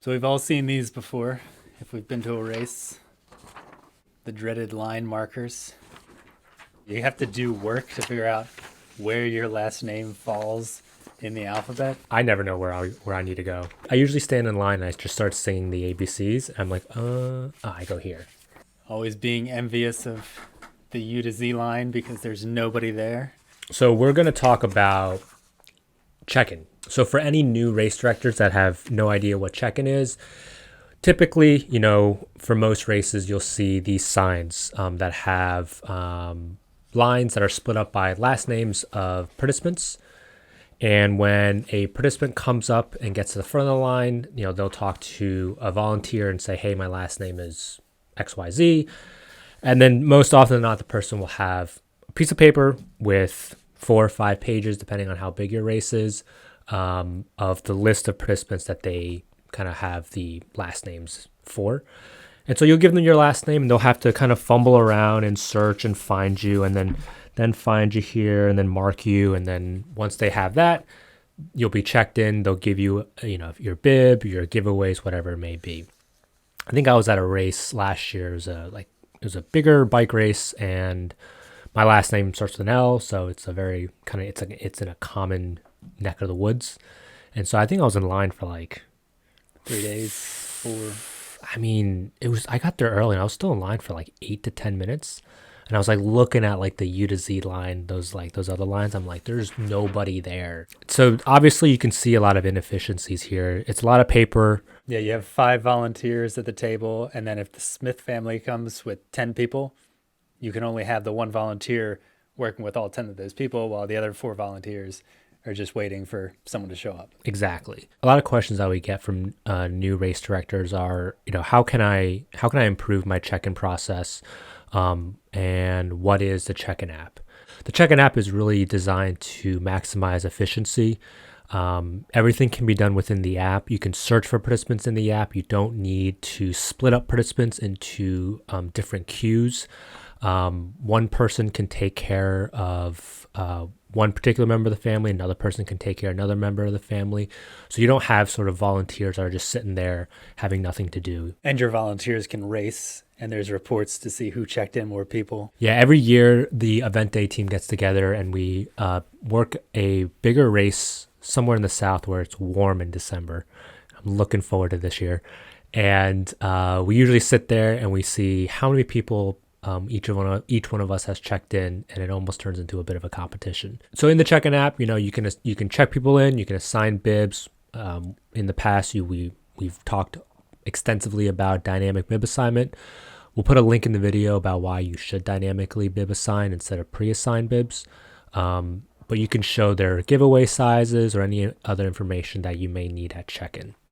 So we've all seen these before if we've been to a race. The dreaded line markers. You have to do work to figure out where your last name falls in the alphabet. I never know where I need to go. I usually stand in line and I just start singing the ABCs. I'm like, I go here. Always being envious of the U to Z line because there's nobody there. So we're going to talk about check-in. So for any new race directors that have no idea what check-in is, typically, for most races, you'll see these signs that have lines that are split up by last names of participants. And when a participant comes up and gets to the front of the line, they'll talk to a volunteer and say, hey, my last name is XYZ. And then most often than not, the person will have a piece of paper with 4 or 5 pages, depending on how big your race is, of the list of participants that they kind of have the last names for. And so you'll give them your last name and they'll have to kind of fumble around and search and find you and then find you here and then mark you. And then once they have that, you'll be checked in. They'll give you, your bib, your giveaways, whatever it may be. I think I was at a race last year. It was a bigger bike race and my last name starts with an L. So it's a very it's in a common neck of the woods. And so I think I was in line for 3 days, 4. I got there early and I was still in line for 8 to 10 minutes. And I was looking at the U to Z line, those other lines. I'm like, there's nobody there. So obviously you can see a lot of inefficiencies here. It's a lot of paper. Yeah, you have 5 volunteers at the table. And then if the Smith family comes with 10 people, you can only have the one volunteer working with all 10 of those people while the other 4 volunteers are just waiting for someone to show up. Exactly. A lot of questions that we get from new race directors are, how can I improve my check-in process? And what is the check-in app? The check-in app is really designed to maximize efficiency. Everything can be done within the app. You can search for participants in the app. You don't need to split up participants into different queues. One person can take care of one particular member of the family, another person can take care of another member of the family. So you don't have sort of volunteers that are just sitting there having nothing to do. And your volunteers can race, and there's reports to see who checked in more people. Yeah, every year the event day team gets together and we work a bigger race somewhere in the south where it's warm in December. I'm looking forward to this year. And we usually sit there and we see how many people each one of us has checked in, and it almost turns into a bit of a competition. So in the check-in app, you can check people in, you can assign bibs. In the past, we've talked extensively about dynamic bib assignment. We'll put a link in the video about why you should dynamically bib assign instead of pre-assigned bibs. But you can show their giveaway sizes or any other information that you may need at check-in.